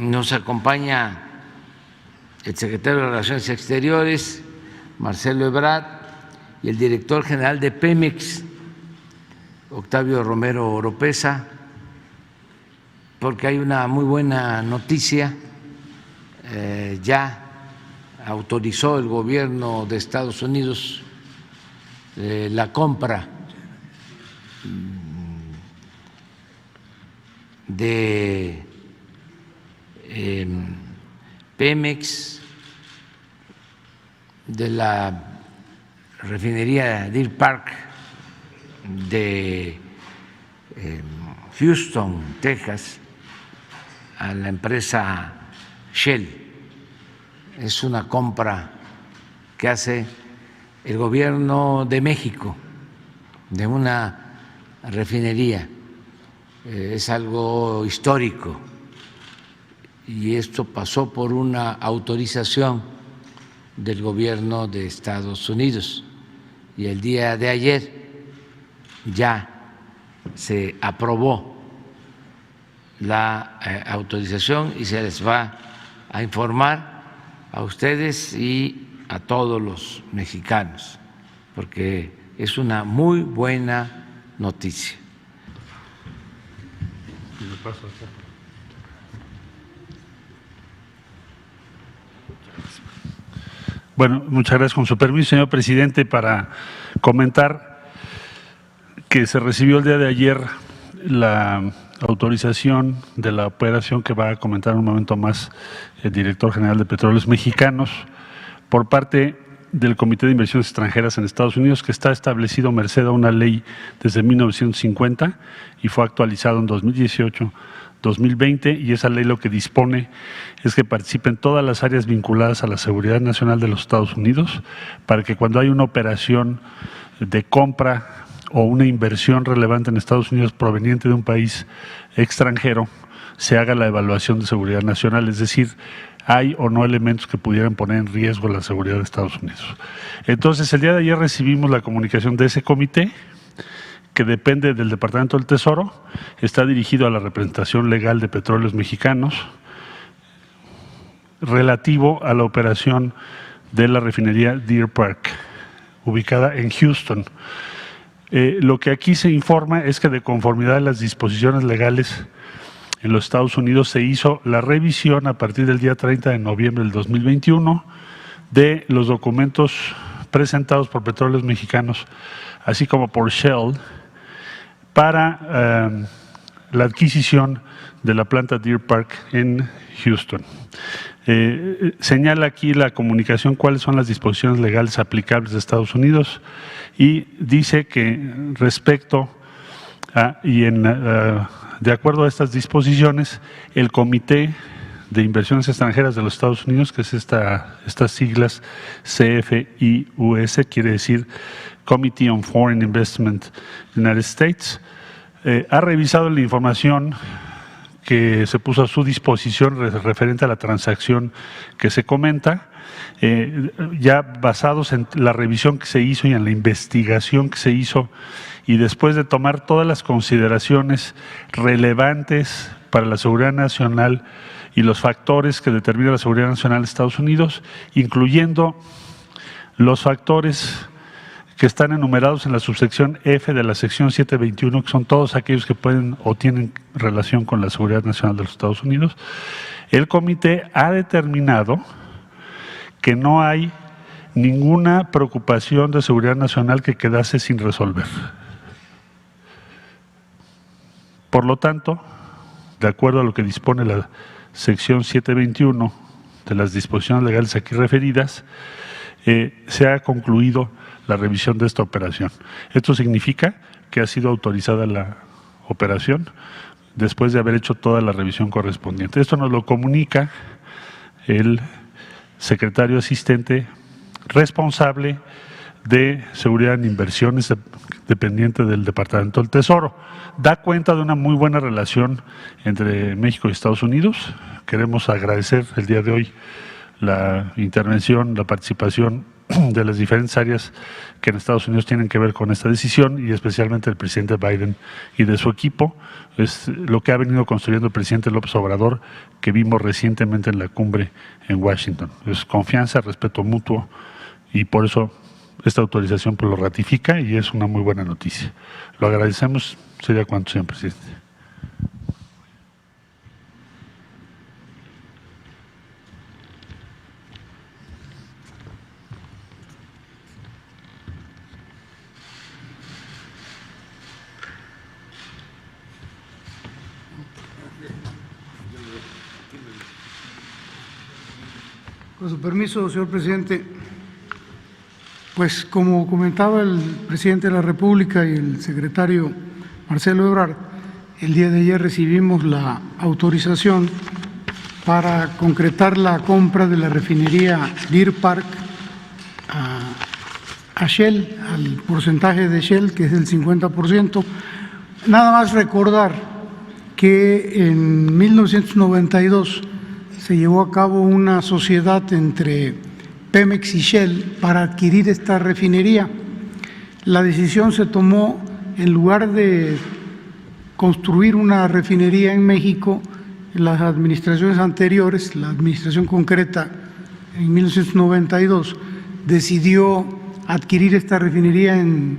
Nos acompaña el secretario de Relaciones Exteriores, Marcelo Ebrard, y el director general de Pemex, Octavio Romero Oropeza, porque hay una muy buena noticia. Ya autorizó el gobierno de Estados Unidos la compra de Pemex, de la refinería Deer Park de Houston, Texas, a la empresa Shell. Es una compra que hace el gobierno de México de una refinería. Es algo histórico y esto pasó por una autorización del gobierno de Estados Unidos y el día de ayer ya se aprobó la autorización y se les va a informar a ustedes y a todos los mexicanos, porque es una muy buena noticia. Bueno, muchas gracias. Con su permiso, señor presidente, para comentar que se recibió el día de ayer la autorización de la operación que va a comentar en un momento más el director general de Petróleos Mexicanos por parte del Comité de Inversiones Extranjeras en Estados Unidos, que está establecido merced a una ley desde 1950 y fue actualizado en 2018-2020, y esa ley lo que dispone es que participen todas las áreas vinculadas a la seguridad nacional de los Estados Unidos para que cuando hay una operación de compra o una inversión relevante en Estados Unidos proveniente de un país extranjero, se haga la evaluación de seguridad nacional, es decir, hay o no elementos que pudieran poner en riesgo la seguridad de Estados Unidos. Entonces, el día de ayer recibimos la comunicación de ese comité, que depende del Departamento del Tesoro, está dirigido a la representación legal de Petróleos Mexicanos, relativo a la operación de la refinería Deer Park, ubicada en Houston. Lo que aquí se informa es que de conformidad a las disposiciones legales en los Estados Unidos se hizo la revisión a partir del día 30 de noviembre del 2021 de los documentos presentados por Petróleos Mexicanos, así como por Shell, para la adquisición de la planta Deer Park en Houston. Señala aquí la comunicación cuáles son las disposiciones legales aplicables de Estados Unidos y dice que respecto a, de acuerdo a estas disposiciones, el Comité de Inversiones Extranjeras de los Estados Unidos, que es estas siglas CFIUS, quiere decir Committee on Foreign Investment United States, ha revisado la información que se puso a su disposición referente a la transacción que se comenta, ya basados en la revisión que se hizo y en la investigación que se hizo, y después de tomar todas las consideraciones relevantes para la seguridad nacional y los factores que determinan la seguridad nacional de Estados Unidos, incluyendo los factores que están enumerados en la subsección F de la sección 721, que son todos aquellos que pueden o tienen relación con la seguridad nacional de los Estados Unidos, el comité ha determinado que no hay ninguna preocupación de seguridad nacional que quedase sin resolver. Por lo tanto, de acuerdo a lo que dispone la sección 721 de las disposiciones legales aquí referidas, se ha concluido la revisión de esta operación. Esto significa que ha sido autorizada la operación después de haber hecho toda la revisión correspondiente. Esto nos lo comunica el secretario asistente responsable de seguridad en inversiones dependiente del Departamento del Tesoro. Da cuenta de una muy buena relación entre México y Estados Unidos. Queremos agradecer el día de hoy la intervención, la participación de las diferentes áreas que en Estados Unidos tienen que ver con esta decisión y especialmente el presidente Biden y de su equipo. Es lo que ha venido construyendo el presidente López Obrador, que vimos recientemente en la cumbre en Washington. Es confianza, respeto mutuo y por eso esta autorización pues lo ratifica y es una muy buena noticia. Lo agradecemos. Sería cuanto, señor presidente. Con su permiso, señor presidente, pues como comentaba el presidente de la República y el secretario Marcelo Ebrard, el día de ayer recibimos la autorización para concretar la compra de la refinería Deer Park a Shell, al porcentaje de Shell, que es el 50%. Nada más recordar que en 1992 se llevó a cabo una sociedad entre Pemex y Shell para adquirir esta refinería. La decisión se tomó, en lugar de construir una refinería en México, en las administraciones anteriores, la administración concreta en 1992, decidió adquirir esta refinería en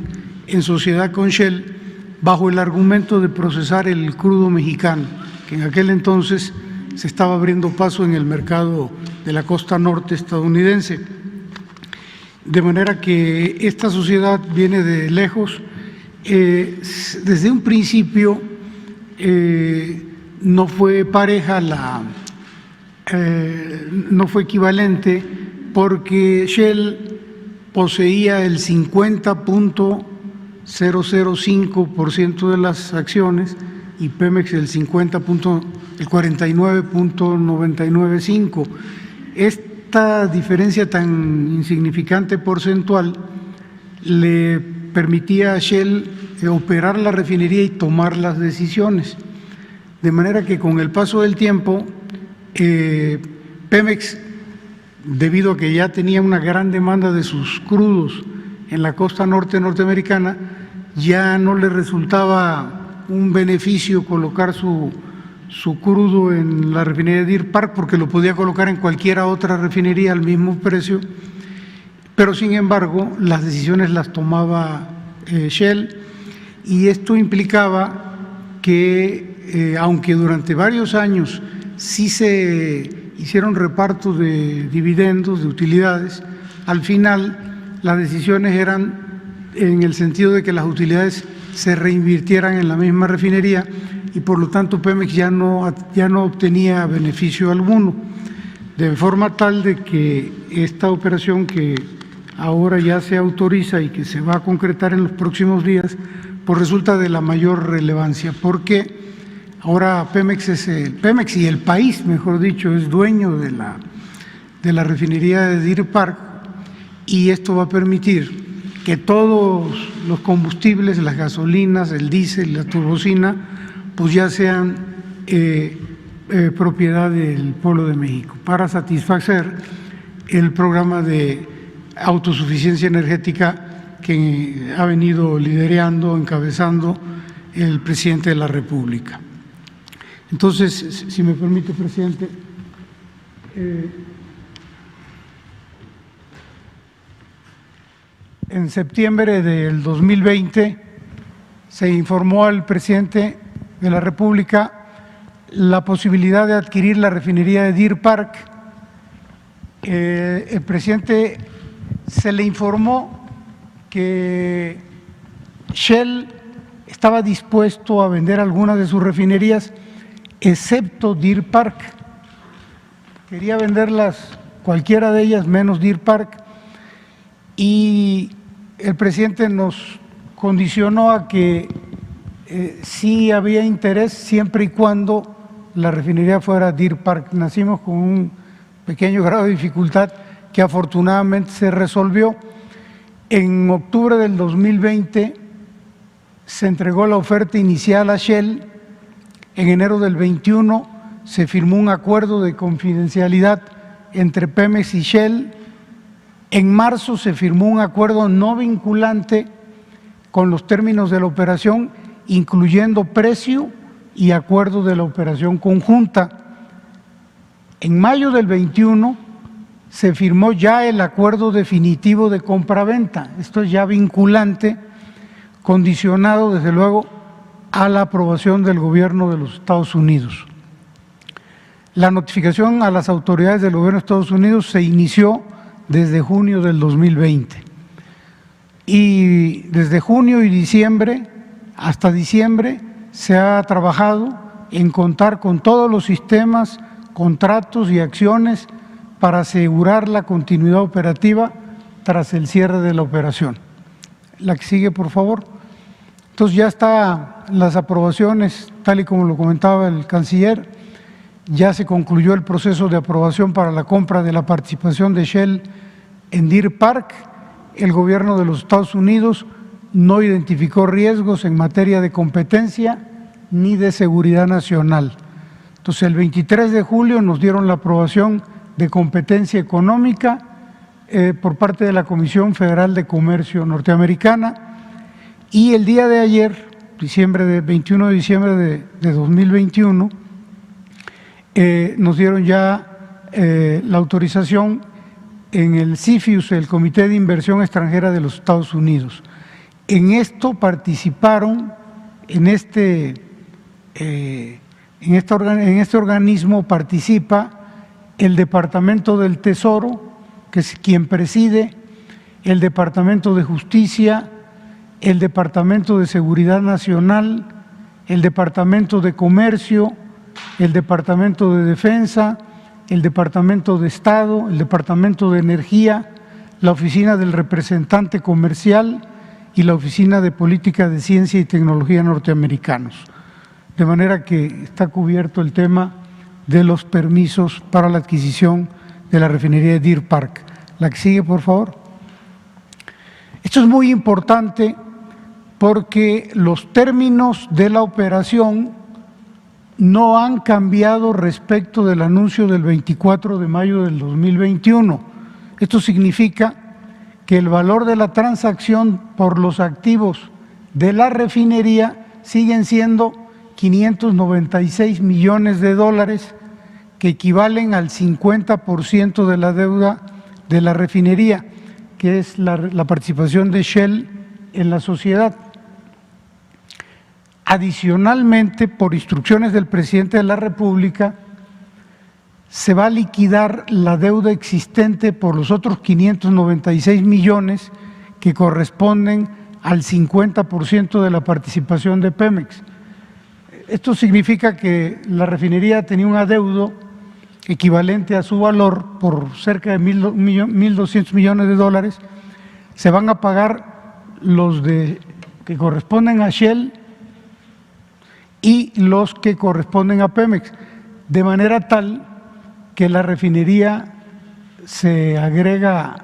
sociedad con Shell bajo el argumento de procesar el crudo mexicano, que en aquel entonces se estaba abriendo paso en el mercado de la costa norte estadounidense. De manera que esta sociedad viene de lejos. Desde un principio no fue pareja, no fue equivalente, porque Shell poseía el 50.005% de las acciones y Pemex el 49.995%. Esta diferencia tan insignificante porcentual le permitía a Shell operar la refinería y tomar las decisiones. De manera que con el paso del tiempo, Pemex, debido a que ya tenía una gran demanda de sus crudos en la costa norte norteamericana, ya no le resultaba un beneficio colocar su crudo en la refinería de Deer Park, porque lo podía colocar en cualquier otra refinería al mismo precio, pero sin embargo las decisiones las tomaba Shell, y esto implicaba que aunque durante varios años sí se hicieron repartos de dividendos, de utilidades, al final las decisiones eran en el sentido de que las utilidades se reinvirtieran en la misma refinería y por lo tanto Pemex ya no obtenía beneficio alguno, de forma tal de que esta operación que ahora ya se autoriza y que se va a concretar en los próximos días, pues resulta de la mayor relevancia, porque ahora Pemex y el país, mejor dicho, es dueño de la refinería de Deer Park, y esto va a permitir que todos los combustibles, las gasolinas, el diésel, la turbocina, pues ya sean propiedad del pueblo de México, para satisfacer el programa de autosuficiencia energética que ha venido liderando, encabezando el presidente de la República. Entonces, si me permite, presidente, en septiembre del 2020 se informó al presidente de la República la posibilidad de adquirir la refinería de Deer Park. El presidente se le informó que Shell estaba dispuesto a vender algunas de sus refinerías, excepto Deer Park. Quería venderlas, cualquiera de ellas, menos Deer Park, y el presidente nos condicionó a que sí había interés siempre y cuando la refinería fuera Deer Park. Nacimos con un pequeño grado de dificultad que afortunadamente se resolvió. En octubre del 2020 se entregó la oferta inicial a Shell. En enero del 21 se firmó un acuerdo de confidencialidad entre Pemex y Shell. En marzo se firmó un acuerdo no vinculante con los términos de la operación, incluyendo precio y acuerdo de la operación conjunta. En mayo del 21 se firmó ya el acuerdo definitivo de compraventa. Esto es ya vinculante, condicionado desde luego a la aprobación del gobierno de los Estados Unidos. La notificación a las autoridades del gobierno de Estados Unidos se inició desde junio del 2020 y desde junio y diciembre hasta diciembre se ha trabajado en contar con todos los sistemas, contratos y acciones para asegurar la continuidad operativa tras el cierre de la operación. La que sigue, por favor. Entonces ya están las aprobaciones, tal y como lo comentaba el canciller, ya se concluyó el proceso de aprobación para la compra de la participación de Shell en Deer Park. El gobierno de los Estados Unidos no identificó riesgos en materia de competencia ni de seguridad nacional. Entonces, el 23 de julio nos dieron la aprobación de competencia económica por parte de la Comisión Federal de Comercio norteamericana y el día de ayer, 21 de diciembre de 2021, nos dieron ya la autorización en el CFIUS, el Comité de Inversión Extranjera de los Estados Unidos. En esto participaron, en este organismo participa el Departamento del Tesoro, que es quien preside, el Departamento de Justicia, el Departamento de Seguridad Nacional, el Departamento de Comercio, el Departamento de Defensa, el Departamento de Estado, el Departamento de Energía, la Oficina del Representante Comercial y la Oficina de Política de Ciencia y Tecnología norteamericanos. De manera que está cubierto el tema de los permisos para la adquisición de la refinería de Deer Park. La que sigue, por favor. Esto es muy importante porque los términos de la operación no han cambiado respecto del anuncio del 24 de mayo del 2021. Esto significa que el valor de la transacción por los activos de la refinería siguen siendo 596 millones de dólares, que equivalen al 50% de la deuda de la refinería, que es la participación de Shell en la sociedad. Adicionalmente, por instrucciones del presidente de la República, se va a liquidar la deuda existente por los otros 596 millones que corresponden al 50% de la participación de Pemex. Esto significa que la refinería tenía un adeudo equivalente a su valor por cerca de 1.200 millones de dólares. Se van a pagar los que corresponden a Shell y los que corresponden a Pemex, de manera tal que la refinería se agrega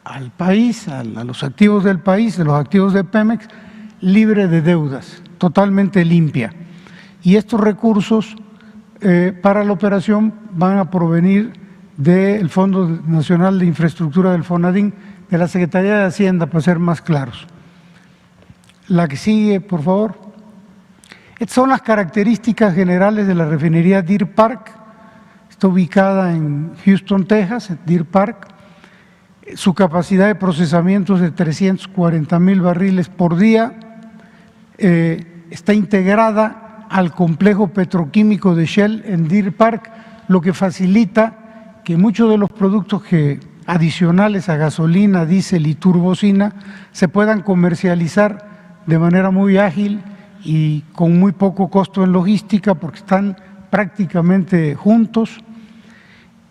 al país, a los activos del país, de los activos de Pemex, libre de deudas, totalmente limpia. Y estos recursos para la operación van a provenir del Fondo Nacional de Infraestructura del FONADIN, de la Secretaría de Hacienda, para ser más claros. La que sigue, por favor. Estas son las características generales de la refinería Deer Park. Está ubicada en Houston, Texas, Deer Park. Su capacidad de procesamiento es de 340,000 barriles por día. Está integrada al complejo petroquímico de Shell en Deer Park, lo que facilita que muchos de los productos adicionales a gasolina, diésel y turbocina se puedan comercializar de manera muy ágil y con muy poco costo en logística, porque están prácticamente juntos.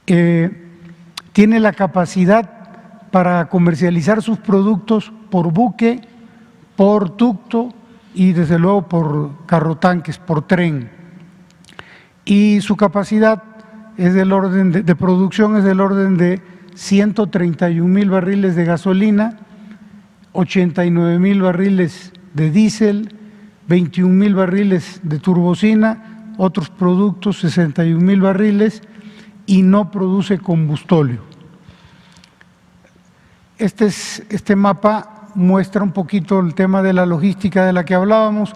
Tiene la capacidad para comercializar sus productos por buque, por ducto y desde luego por carrotanques, por tren. Y su capacidad es del orden de producción es del orden de 131,000 barriles de gasolina, 89,000 barriles de diésel, 21,000 barriles de turbocina, otros productos 61,000 barriles, y no produce combustóleo. este mapa muestra un poquito el tema de la logística de la que hablábamos.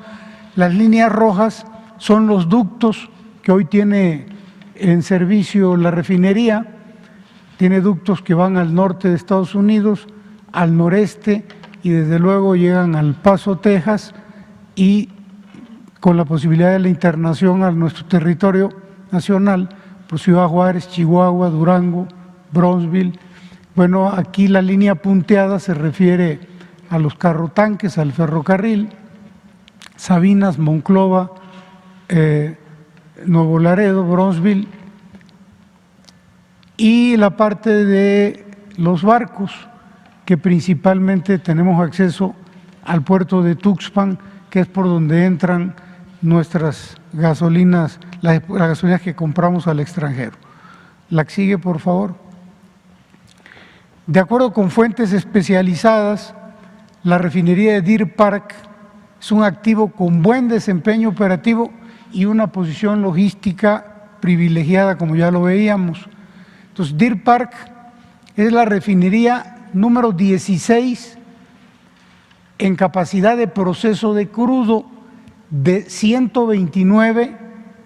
Las líneas rojas son los ductos que hoy tiene en servicio la refinería. Tiene ductos que van al norte de Estados Unidos, al noreste y desde luego llegan al Paso, Texas, y con la posibilidad de la internación a nuestro territorio nacional, por Ciudad Juárez, Chihuahua, Durango, Bronzeville. Bueno, aquí la línea punteada se refiere a los carrotanques, al ferrocarril, Sabinas, Monclova, Nuevo Laredo, Bronzeville, y la parte de los barcos, que principalmente tenemos acceso al puerto de Tuxpan, que es por donde entran nuestras gasolinas, las gasolinas que compramos al extranjero. La que sigue, por favor. De acuerdo con fuentes especializadas, la refinería de Deer Park es un activo con buen desempeño operativo y una posición logística privilegiada, como ya lo veíamos. Entonces, Deer Park es la refinería número 16 en capacidad de proceso de crudo de 129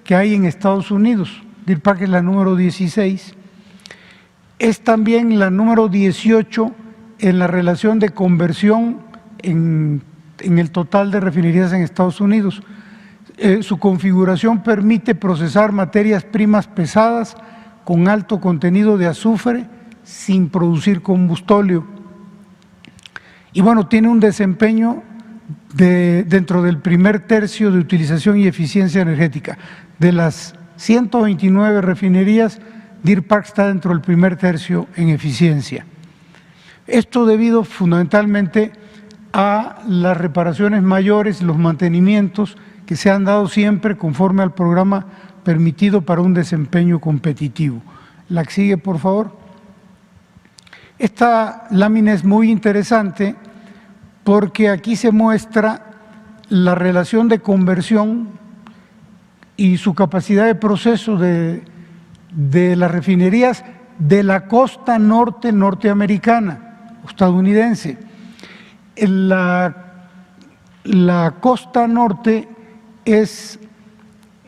que hay en Estados Unidos. Deer Park es la número 16. Es también la número 18 en la relación de conversión en el total de refinerías en Estados Unidos. Su configuración permite procesar materias primas pesadas con alto contenido de azufre sin producir combustóleo. Y bueno, tiene un desempeño dentro del primer tercio de utilización y eficiencia energética. De las 129 refinerías, Deer Park está dentro del primer tercio en eficiencia. Esto debido fundamentalmente a las reparaciones mayores, los mantenimientos que se han dado siempre conforme al programa permitido para un desempeño competitivo. La que sigue, por favor. Esta lámina es muy interesante porque aquí se muestra la relación de conversión y su capacidad de proceso de las refinerías de la costa norte norteamericana, estadounidense. La costa norte es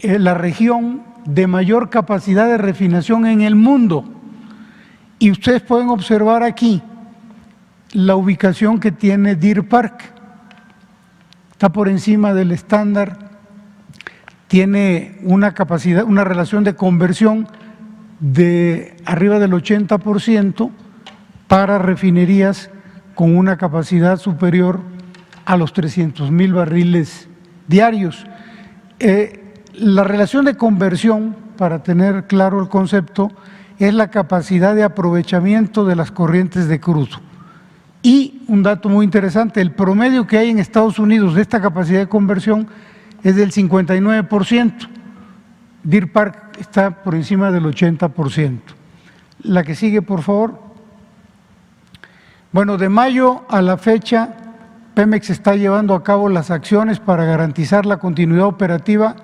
la región de mayor capacidad de refinación en el mundo. Y ustedes pueden observar aquí la ubicación que tiene Deer Park. Está por encima del estándar, tiene una capacidad, una relación de conversión de arriba del 80% para refinerías con una capacidad superior a los 300,000 barriles diarios. La relación de conversión, para tener claro el concepto, es la capacidad de aprovechamiento de las corrientes de crudo. Y un dato muy interesante, el promedio que hay en Estados Unidos de esta capacidad de conversión es del 59%. Deer Park está por encima del 80%. La que sigue, por favor. Bueno, de mayo a la fecha, Pemex está llevando a cabo las acciones para garantizar la continuidad operativa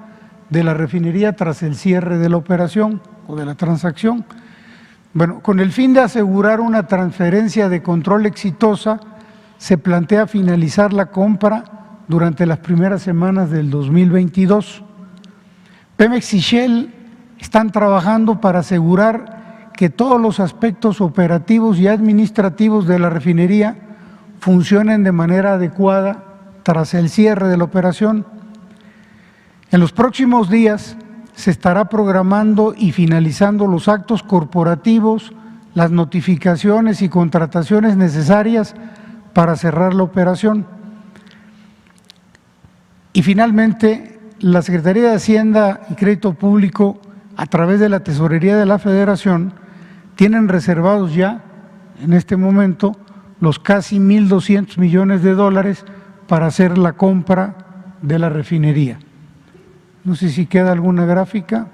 de la refinería tras el cierre de la operación o de la transacción. Bueno, con el fin de asegurar una transferencia de control exitosa, se plantea finalizar la compra durante las primeras semanas del 2022. Pemex y Shell están trabajando para asegurar que todos los aspectos operativos y administrativos de la refinería funcionen de manera adecuada tras el cierre de la operación. En los próximos días se estará programando y finalizando los actos corporativos, las notificaciones y contrataciones necesarias para cerrar la operación. Y finalmente, la Secretaría de Hacienda y Crédito Público, a través de la Tesorería de la Federación, tienen reservados ya, en este momento, los casi 1.200 millones de dólares para hacer la compra de la refinería. No sé si queda alguna gráfica.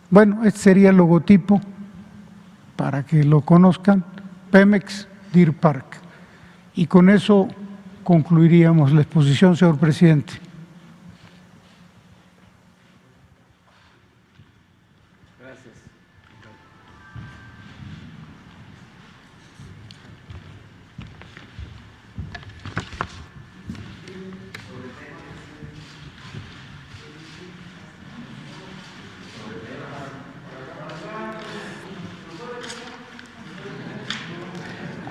Bueno, este sería el logotipo para que lo conozcan, Pemex Deer Park. Y con eso concluiríamos la exposición, señor presidente.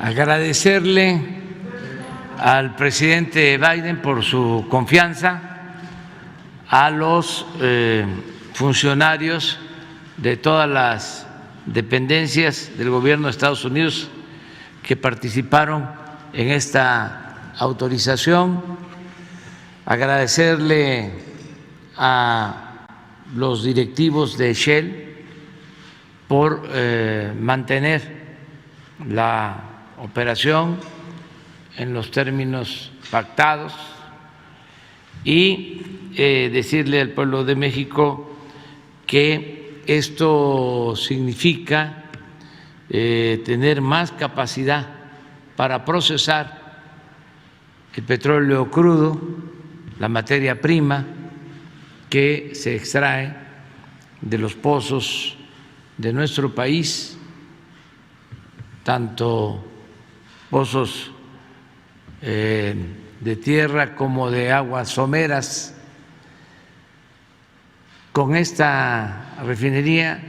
agradecerle al presidente Biden por su confianza, a los funcionarios de todas las dependencias del gobierno de Estados Unidos que participaron en esta autorización, agradecerle a los directivos de Shell por mantener la operación en los términos pactados y decirle al pueblo de México que esto significa tener más capacidad para procesar el petróleo crudo, la materia prima que se extrae de los pozos de nuestro país, tanto pozos de tierra como de aguas someras. Con esta refinería,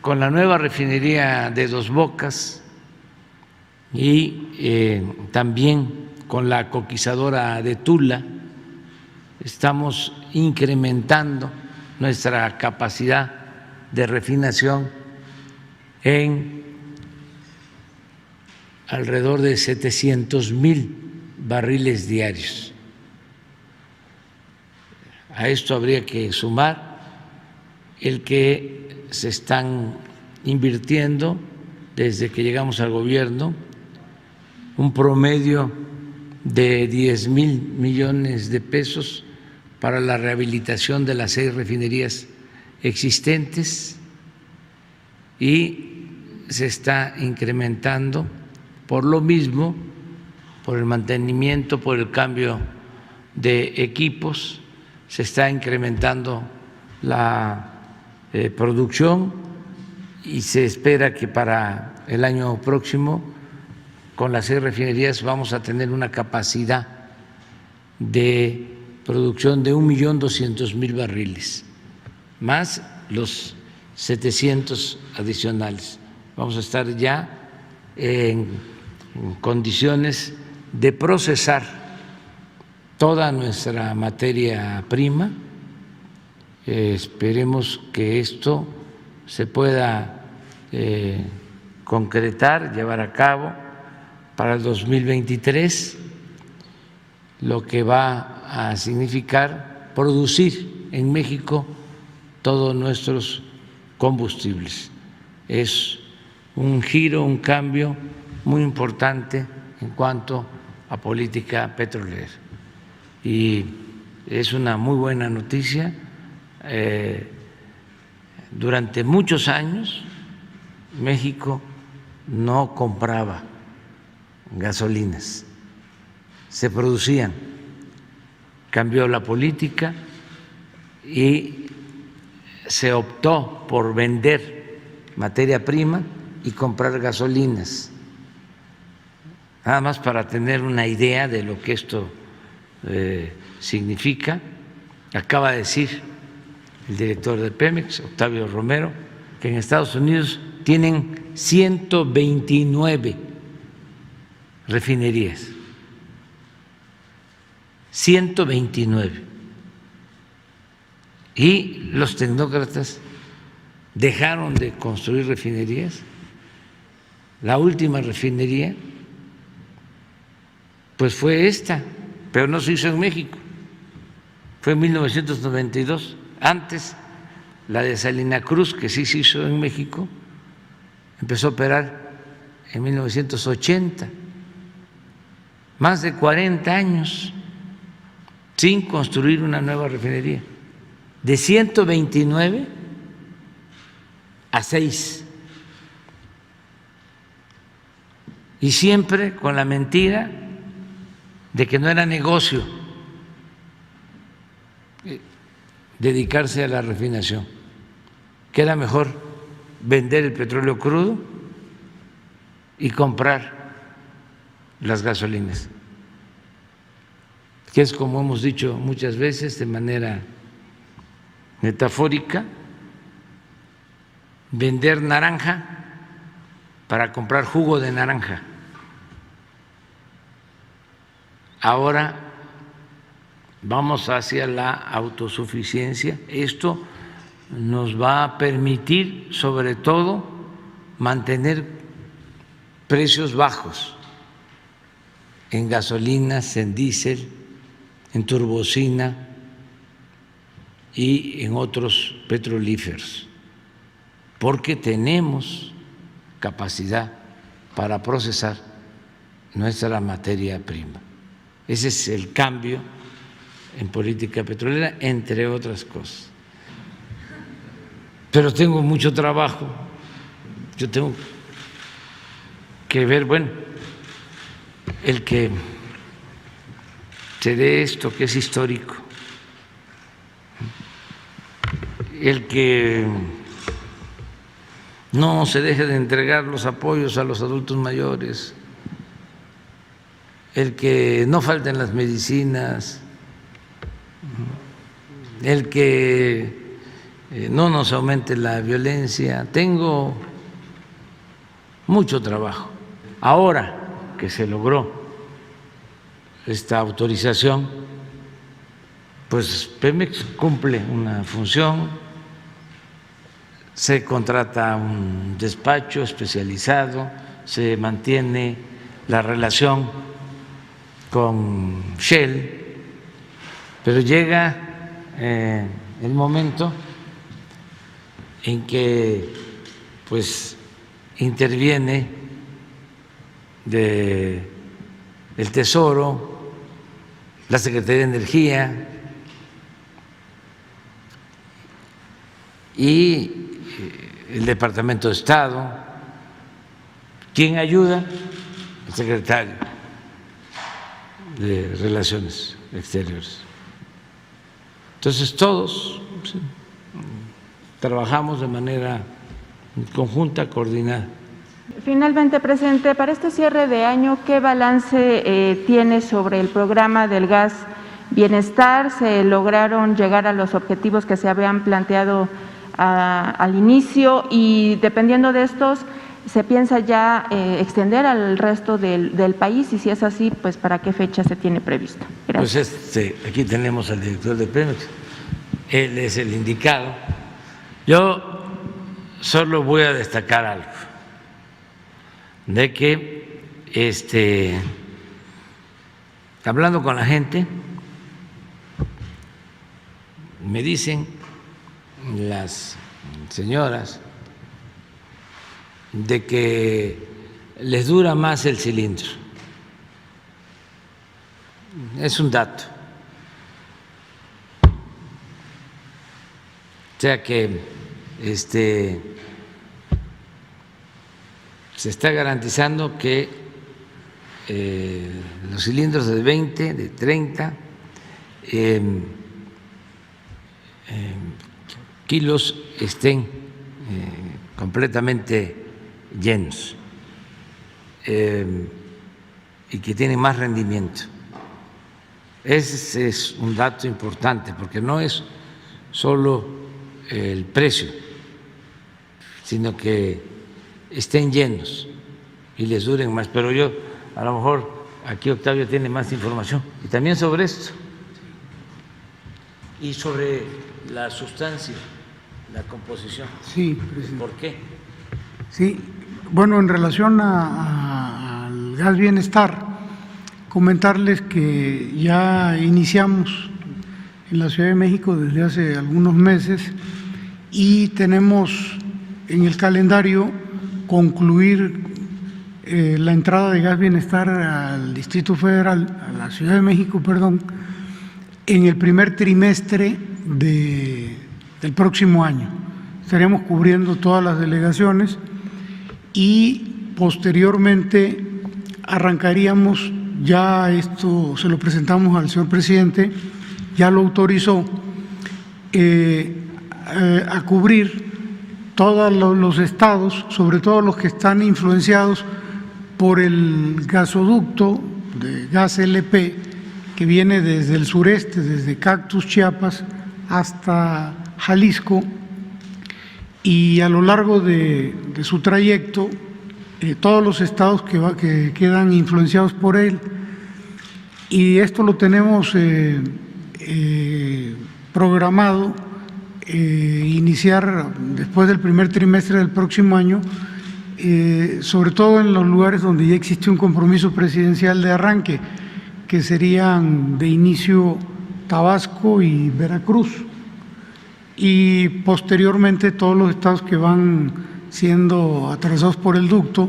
con la nueva refinería de Dos Bocas y también con la coquizadora de Tula, estamos incrementando nuestra capacidad de refinación en alrededor de 700,000 barriles diarios. A esto habría que sumar el que se están invirtiendo desde que llegamos al gobierno un promedio de 10,000 millones de pesos para la rehabilitación de las 6 refinerías existentes y se está incrementando por lo mismo, por el mantenimiento, por el cambio de equipos, se está incrementando la producción y se espera que para el año próximo con las 6 refinerías vamos a tener una capacidad de producción de 1.200.000 barriles, más los 700 adicionales. Vamos a estar ya en condiciones de procesar toda nuestra materia prima. Esperemos que esto se pueda concretar, llevar a cabo para el 2023, lo que va a significar producir en México todos nuestros combustibles. Es un giro, un cambio muy importante en cuanto a política petrolera. Y es una muy buena noticia. Durante muchos años México no compraba gasolinas, se producían. Cambió la política y se optó por vender materia prima y comprar gasolinas. Nada más para tener una idea de lo que esto significa, acaba de decir el director de Pemex, Octavio Romero, que en Estados Unidos tienen 129 refinerías. 129. Y los tecnócratas dejaron de construir refinerías. La última refinería pues fue esta, pero no se hizo en México, fue en 1992. Antes, la de Salina Cruz, que sí se hizo en México, empezó a operar en 1980, más de 40 años sin construir una nueva refinería, de 129 a 6, y siempre con la mentira de que no era negocio dedicarse a la refinación, que era mejor vender el petróleo crudo y comprar las gasolinas, que es, como hemos dicho muchas veces de manera metafórica, vender naranja para comprar jugo de naranja. ahora vamos hacia la autosuficiencia. Esto nos va a permitir, sobre todo, mantener precios bajos en gasolinas, en diésel, en turbocina y en otros petrolíferos, porque tenemos capacidad para procesar nuestra materia prima. Ese es el cambio en política petrolera, entre otras cosas. Pero tengo mucho trabajo. Yo tengo que ver, bueno, el que se dé esto que es histórico, el que no se deje de entregar los apoyos a los adultos mayores, el que no falten las medicinas, el que no nos aumente la violencia. Tengo mucho trabajo. Ahora que se logró esta autorización, pues Pemex cumple una función, se contrata un despacho especializado, se mantiene la relación con Shell, pero llega el momento en que pues interviene el Tesoro, la Secretaría de Energía y el Departamento de Estado. ¿Quién ayuda? El secretario de Relaciones Exteriores. Entonces todos trabajamos de manera conjunta, coordinada. Finalmente, presidente, para este cierre de año, ¿qué balance tiene sobre el programa del gas bienestar? ¿Se lograron llegar a los objetivos que se habían planteado al inicio? Y dependiendo de estos, ¿se piensa ya extender al resto del país? Y si es así, pues ¿para qué fecha se tiene previsto? Gracias. Pues aquí tenemos al director de Pemex, él es el indicado. Yo solo voy a destacar algo, de que hablando con la gente, me dicen las señoras de que les dura más el cilindro. Es un dato. O sea que se está garantizando que los cilindros de 20, de 30 kilos estén completamente llenos y que tienen más rendimiento. Ese es un dato importante, porque no es solo el precio, sino que estén llenos y les duren más. Pero yo, a lo mejor, aquí Octavio tiene más información. Y también sobre esto. Y sobre la sustancia, la composición. Sí, presidente. ¿Por qué? Sí, bueno, en relación al gas bienestar, comentarles que ya iniciamos en la Ciudad de México desde hace algunos meses y tenemos en el calendario concluir la entrada de gas bienestar al Distrito Federal, a la Ciudad de México, perdón, en el primer trimestre del próximo año. Estaríamos cubriendo todas las delegaciones y posteriormente arrancaríamos, ya esto se lo presentamos al señor presidente, ya lo autorizó, a cubrir todos los estados, sobre todo los que están influenciados por el gasoducto de gas LP que viene desde el sureste, desde Cactus, Chiapas, hasta Jalisco, y a lo largo de su trayecto, todos los estados que quedan influenciados por él, y esto lo tenemos programado iniciar después del primer trimestre del próximo año, sobre todo en los lugares donde ya existe un compromiso presidencial de arranque, que serían de inicio Tabasco y Veracruz, y posteriormente todos los estados que van siendo atravesados por el ducto,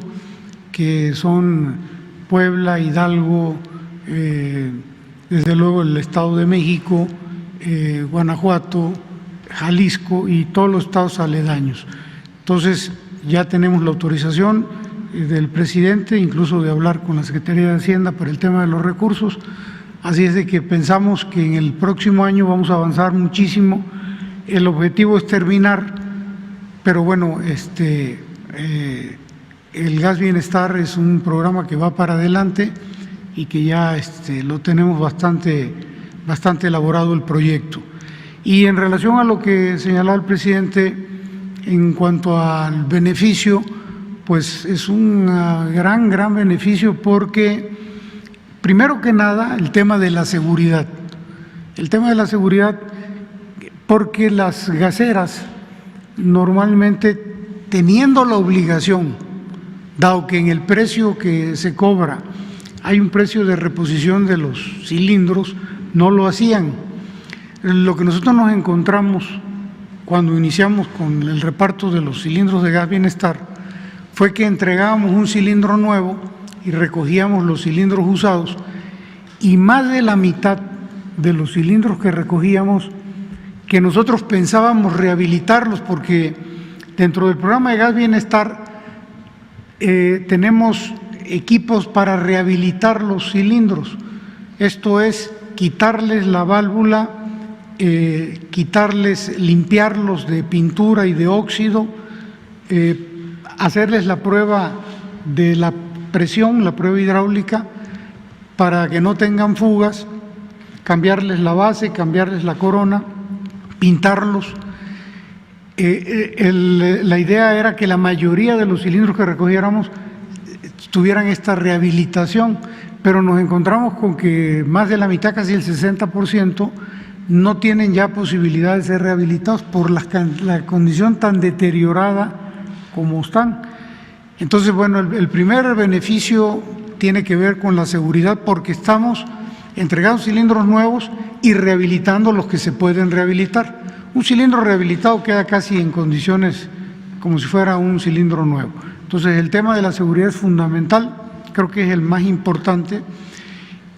que son Puebla, Hidalgo, desde luego el Estado de México, Guanajuato, Jalisco y todos los estados aledaños. Entonces ya tenemos la autorización del presidente, incluso de hablar con la Secretaría de Hacienda para el tema de los recursos, así es de que pensamos que en el próximo año vamos a avanzar muchísimo. El objetivo es terminar, pero bueno, el Gas Bienestar es un programa que va para adelante y que ya lo tenemos bastante elaborado el proyecto. Y en relación a lo que señalaba el presidente en cuanto al beneficio, pues es un gran beneficio porque, primero que nada, el tema de la seguridad. El tema de la seguridad, porque las gaseras normalmente, teniendo la obligación, dado que en el precio que se cobra hay un precio de reposición de los cilindros, no lo hacían. Lo que nosotros nos encontramos cuando iniciamos con el reparto de los cilindros de Gas Bienestar fue que entregábamos un cilindro nuevo y recogíamos los cilindros usados, y más de la mitad de los cilindros que recogíamos, que nosotros pensábamos rehabilitarlos, porque dentro del programa de Gas Bienestar tenemos equipos para rehabilitar los cilindros, esto es quitarles la válvula, limpiarlos de pintura y de óxido, hacerles la prueba de la presión, la prueba hidráulica, para que no tengan fugas, cambiarles la base, cambiarles la corona, pintarlos. La idea era que la mayoría de los cilindros que recogiéramos tuvieran esta rehabilitación, pero nos encontramos con que más de la mitad, casi el 60%, no tienen ya posibilidad de ser rehabilitados por la condición tan deteriorada como están. Entonces, bueno, el primer beneficio tiene que ver con la seguridad, porque estamos entregando cilindros nuevos y rehabilitando los que se pueden rehabilitar. Un cilindro rehabilitado queda casi en condiciones como si fuera un cilindro nuevo. Entonces, el tema de la seguridad es fundamental, creo que es el más importante.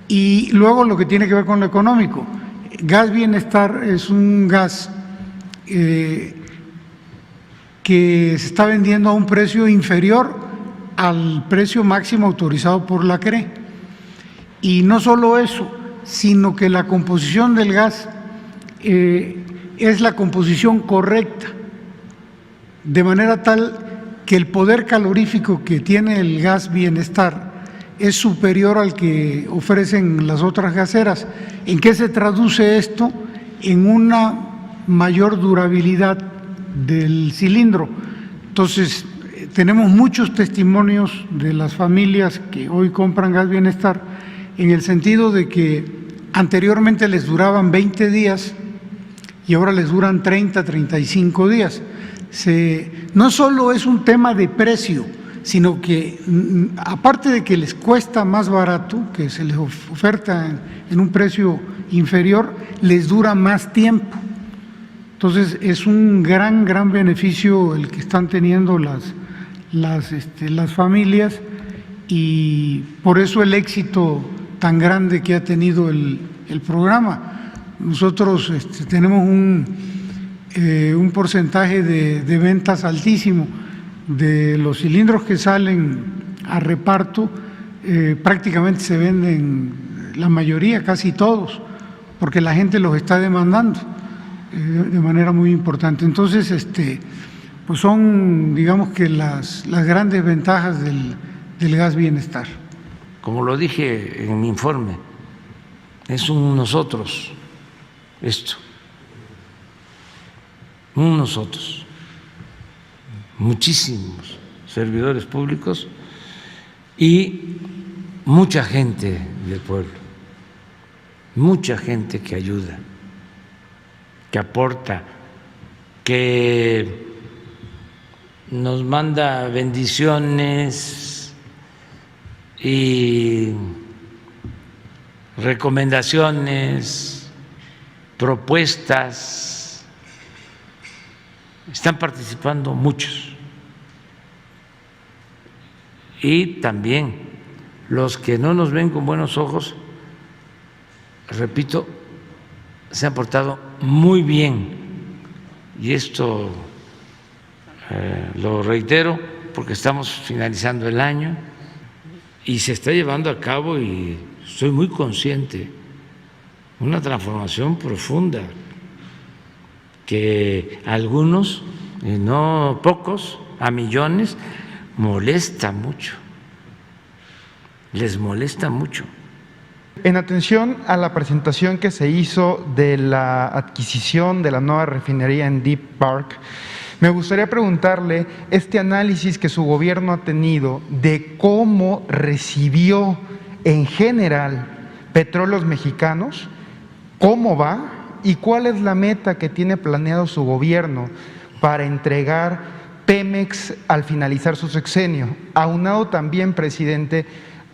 Y luego lo que tiene que ver con lo económico. Gas Bienestar es un gas que se está vendiendo a un precio inferior al precio máximo autorizado por la CRE. Y no solo eso, sino que la composición del gas es la composición correcta, de manera tal que el poder calorífico que tiene el Gas Bienestar es superior al que ofrecen las otras gaseras. ¿En qué se traduce esto? En una mayor durabilidad del cilindro. Entonces, tenemos muchos testimonios de las familias que hoy compran Gas Bienestar, en el sentido de que anteriormente les duraban 20 días y ahora les duran 30, 35 días. No solo es un tema de precio, sino que aparte de que les cuesta más barato, que se les oferta en un precio inferior, les dura más tiempo. Entonces es un gran beneficio el que están teniendo las familias, y por eso el éxito tan grande que ha tenido el programa. Nosotros tenemos un porcentaje de ventas altísimo. De los cilindros que salen a reparto, prácticamente se venden la mayoría, casi todos, porque la gente los está demandando de manera muy importante. Entonces, pues son, digamos que las grandes ventajas del Gas Bienestar. Como lo dije en mi informe, es un nosotros esto, un nosotros. Muchísimos servidores públicos y mucha gente del pueblo. mucha gente que ayuda, que aporta, que nos manda bendiciones y recomendaciones, propuestas. Están participando muchos. Y también los que no nos ven con buenos ojos, repito, se han portado muy bien. Y esto lo reitero porque estamos finalizando el año y se está llevando a cabo, y soy muy consciente, una transformación profunda que a algunos, y no pocos, a millones, molesta mucho, les molesta mucho. En atención a la presentación que se hizo de la adquisición de la nueva refinería en Deep Park, me gustaría preguntarle este análisis que su gobierno ha tenido de cómo recibió en general Petróleos Mexicanos, cómo va y cuál es la meta que tiene planeado su gobierno para entregar Pemex al finalizar su sexenio. Aunado también, presidente,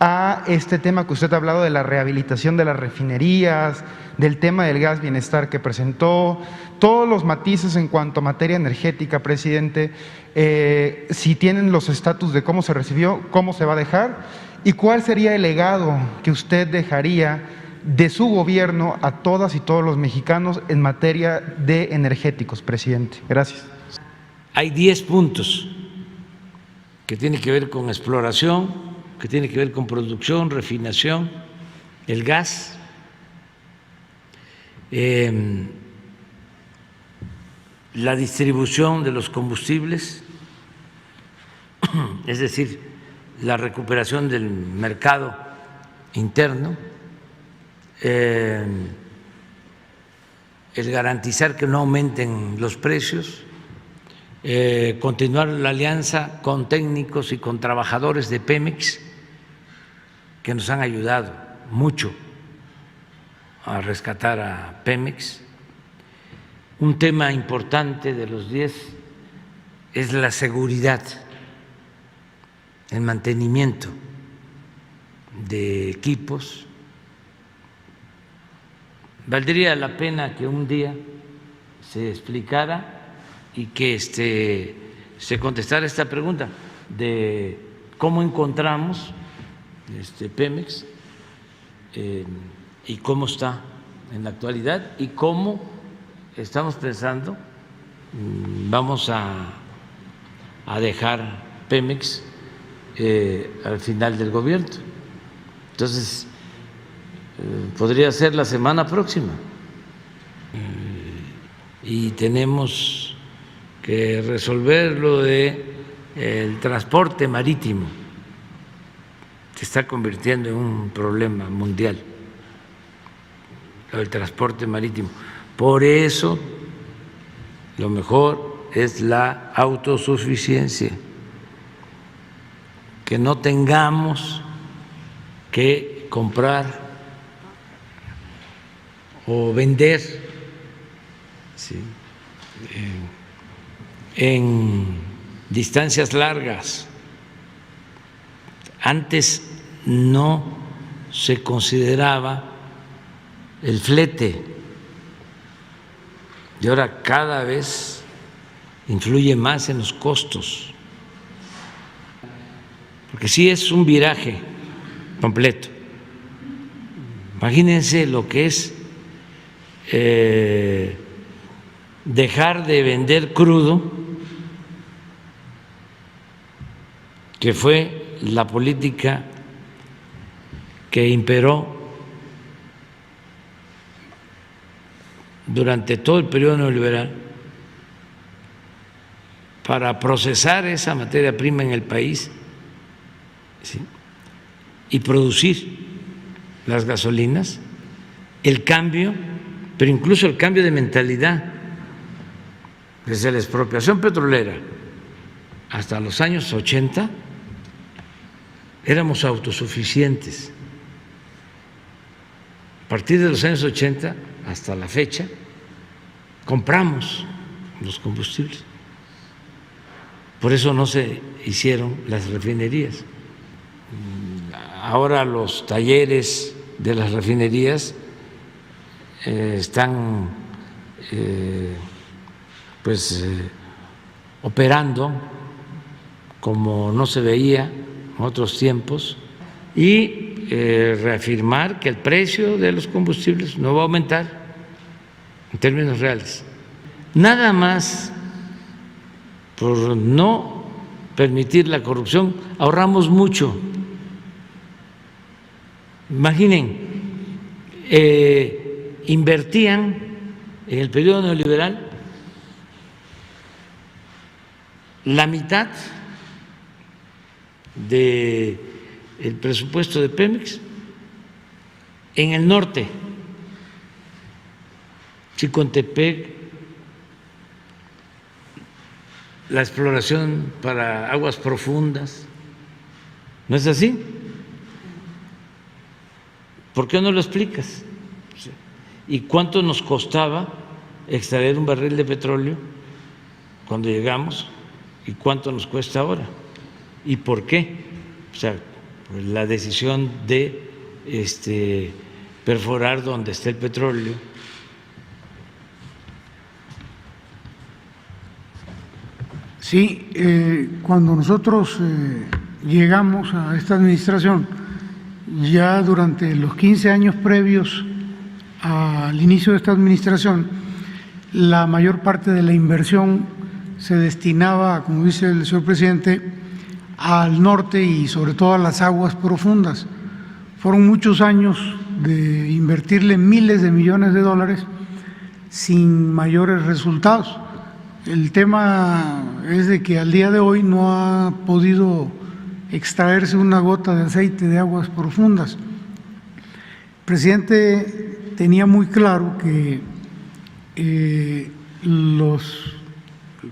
a este tema que usted ha hablado de la rehabilitación de las refinerías, del tema del gas bienestar que presentó, todos los matices en cuanto a materia energética, presidente, si tienen los estatus de cómo se recibió, cómo se va a dejar y cuál sería el legado que usted dejaría de su gobierno a todas y todos los mexicanos en materia de energéticos, presidente. Gracias. Hay 10 puntos que tienen que ver con exploración, que tiene que ver con producción, refinación, el gas, la distribución de los combustibles, es decir, la recuperación del mercado interno, el garantizar que no aumenten los precios, continuar la alianza con técnicos y con trabajadores de Pemex que nos han ayudado mucho a rescatar a Pemex. Un tema importante de los 10 es la seguridad, el mantenimiento de equipos. Valdría la pena que un día se explicara y que se contestara esta pregunta de cómo encontramos Pemex y cómo está en la actualidad y cómo estamos pensando vamos a dejar Pemex al final del gobierno. Entonces, podría ser la semana próxima y tenemos que resolver lo de el transporte marítimo. Se está convirtiendo en un problema mundial, lo del transporte marítimo. Por eso, lo mejor es la autosuficiencia, que no tengamos que comprar o vender, ¿sí?, en distancias largas. Antes no se consideraba el flete y ahora cada vez influye más en los costos, porque sí es un viraje completo. Imagínense lo que es dejar de vender crudo, que fue la política que imperó durante todo el periodo neoliberal para procesar esa materia prima en el país, ¿sí?, y producir las gasolinas, el cambio, pero incluso el cambio de mentalidad, desde la expropiación petrolera hasta los años 80, éramos autosuficientes partir de los años 80 hasta la fecha, compramos los combustibles. Por eso no se hicieron las refinerías. Ahora los talleres de las refinerías están operando como no se veía en otros tiempos y reafirmar que el precio de los combustibles no va a aumentar en términos reales. Nada más por no permitir la corrupción ahorramos mucho. Imaginen, invertían en el periodo neoliberal la mitad del presupuesto de Pemex en el norte, Chicontepec, la exploración para aguas profundas. ¿No es así? ¿Por qué no lo explicas? ¿Y cuánto nos costaba extraer un barril de petróleo cuando llegamos? ¿Y cuánto nos cuesta ahora? ¿Y por qué? O sea, pues la decisión de perforar donde está el petróleo. Sí, cuando nosotros llegamos a esta administración, ya durante los 15 años previos al inicio de esta administración, la mayor parte de la inversión se destinaba, como dice el señor presidente, al norte y sobre todo a las aguas profundas. Fueron muchos años de invertirle miles de millones de dólares sin mayores resultados. El tema es de que al día de hoy no ha podido extraerse una gota de aceite de aguas profundas. El presidente tenía muy claro que los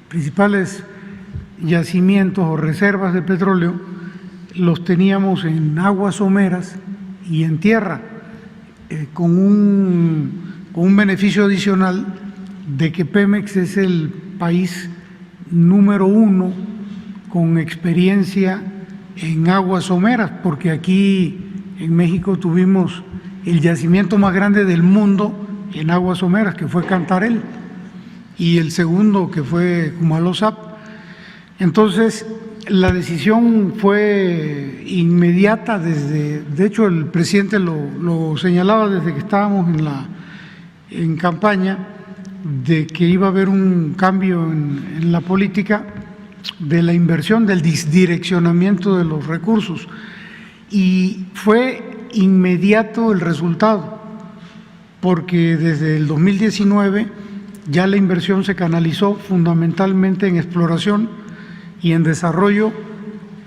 principales yacimientos o reservas de petróleo los teníamos en aguas someras y en tierra, con un beneficio adicional de que Pemex es el país número 1 con experiencia en aguas someras, porque aquí en México tuvimos el yacimiento más grande del mundo en aguas someras, que fue Cantarell, y el segundo, que fue Cumalozap. Entonces, la decisión fue inmediata de hecho el presidente lo señalaba desde que estábamos en campaña, de que iba a haber un cambio en la política de la inversión, del direccionamiento de los recursos, y fue inmediato el resultado, porque desde el 2019 ya la inversión se canalizó fundamentalmente en exploración y en desarrollo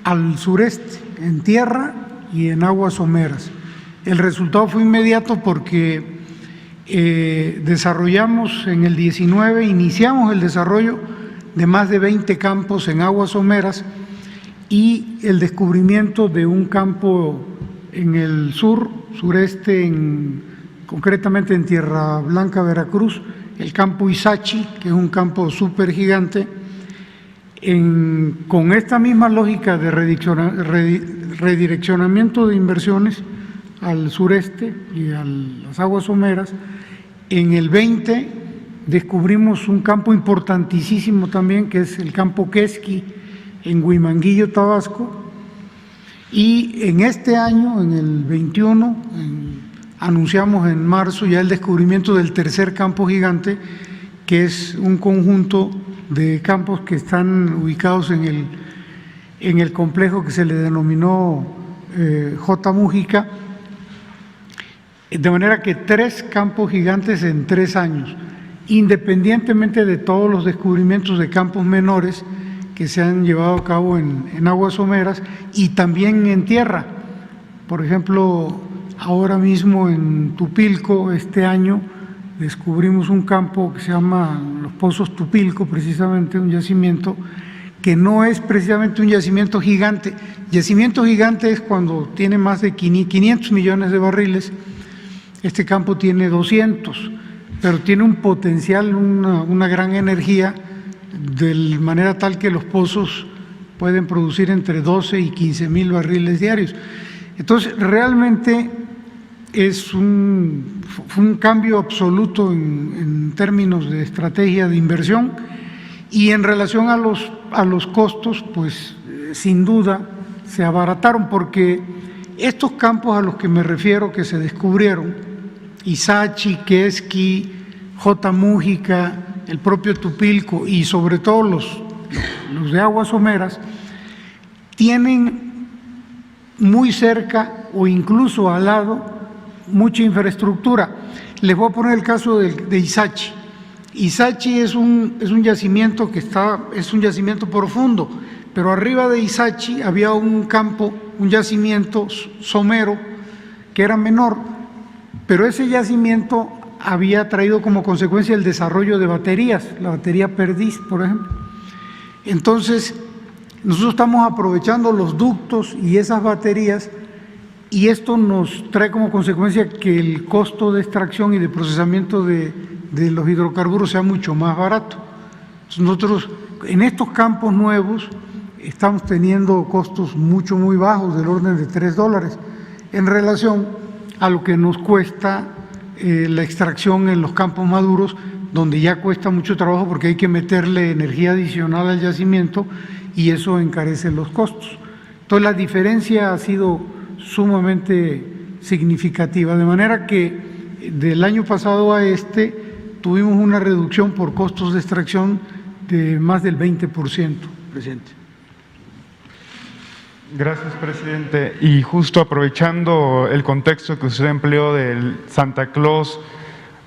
al sureste, en tierra y en aguas someras. El resultado fue inmediato porque desarrollamos en el 19, iniciamos el desarrollo de más de 20 campos en aguas someras y el descubrimiento de un campo en el sureste, concretamente en Tierra Blanca, Veracruz, el campo Izachi, que es un campo súper gigante. Con esta misma lógica de redireccionamiento de inversiones al sureste y a las aguas someras, en el 20 descubrimos un campo importantísimo también, que es el campo Quesqui, en Huimanguillo, Tabasco, y en este año, en el 21, anunciamos en marzo ya el descubrimiento del tercer campo gigante, que es un conjunto de campos que están ubicados en el complejo que se le denominó J. Mújica, de manera que 3 campos gigantes en 3 años, independientemente de todos los descubrimientos de campos menores que se han llevado a cabo en aguas someras y también en tierra. Por ejemplo, ahora mismo en Tupilco, este año, descubrimos un campo que se llama Los Pozos Tupilco, precisamente un yacimiento que no es precisamente un yacimiento gigante. Yacimiento gigante es cuando tiene más de 500 millones de barriles. este campo tiene 200, pero tiene un potencial, una gran energía, de manera tal que los pozos pueden producir entre 12 y 15,000 barriles diarios. Entonces, realmente fue un cambio absoluto en términos de estrategia de inversión, y en relación a los costos, pues sin duda se abarataron, porque estos campos a los que me refiero que se descubrieron, Ixachi, Quesqui, J. Mújica, el propio Tupilco y sobre todo los de aguas someras, tienen muy cerca o incluso al lado mucha infraestructura. Les voy a poner el caso de Ixachi. Ixachi es un yacimiento es un yacimiento profundo, pero arriba de Ixachi había un campo, un yacimiento somero que era menor, pero ese yacimiento había traído como consecuencia el desarrollo de baterías, la batería Perdiz, por ejemplo. Entonces, nosotros estamos aprovechando los ductos y esas baterías, y esto nos trae como consecuencia que el costo de extracción y de procesamiento de los hidrocarburos sea mucho más barato. Entonces, nosotros en estos campos nuevos estamos teniendo costos muy bajos, del orden de $3, en relación a lo que nos cuesta la extracción en los campos maduros, donde ya cuesta mucho trabajo porque hay que meterle energía adicional al yacimiento y eso encarece los costos. Entonces, la diferencia ha sido sumamente significativa, de manera que del año pasado a tuvimos una reducción por costos de extracción de más del 20%, presidente. Gracias, presidente. Y justo aprovechando el contexto que usted empleó del Santa Claus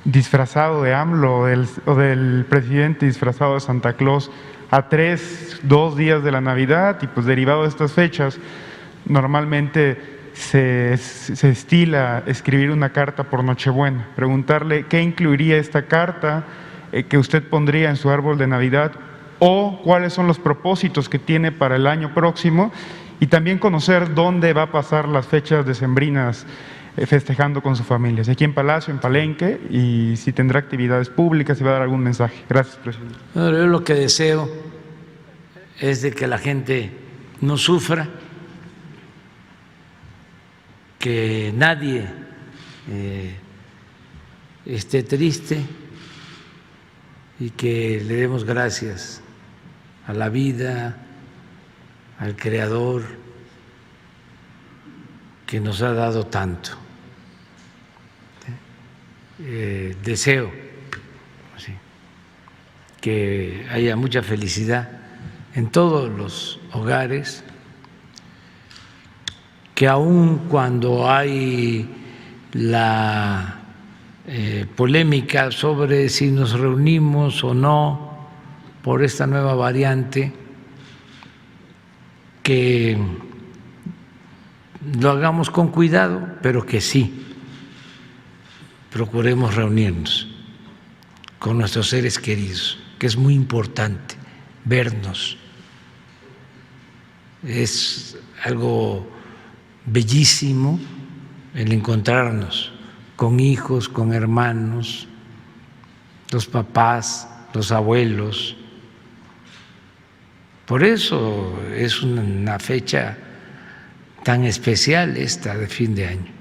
disfrazado de AMLO o del presidente disfrazado de Santa Claus a 2 días de la Navidad, y pues derivado de estas fechas, normalmente se estila escribir una carta por Nochebuena. Preguntarle qué incluiría esta carta que usted pondría en su árbol de Navidad, o cuáles son los propósitos que tiene para el año próximo, y también conocer dónde va a pasar las fechas decembrinas festejando con su familia, si aquí en Palacio, en Palenque, y si tendrá actividades públicas, si va a dar algún mensaje. Gracias, presidente. Bueno, yo lo que deseo es de que la gente no sufra, que nadie esté triste, y que le demos gracias a la vida, al Creador, que nos ha dado tanto. Deseo que haya mucha felicidad en todos los hogares, que aun cuando hay la polémica sobre si nos reunimos o no por esta nueva variante, que lo hagamos con cuidado, pero que sí procuremos reunirnos con nuestros seres queridos, que es muy importante vernos. Es algo bellísimo el encontrarnos con hijos, con hermanos, los papás, los abuelos. Por eso es una fecha tan especial esta de fin de año.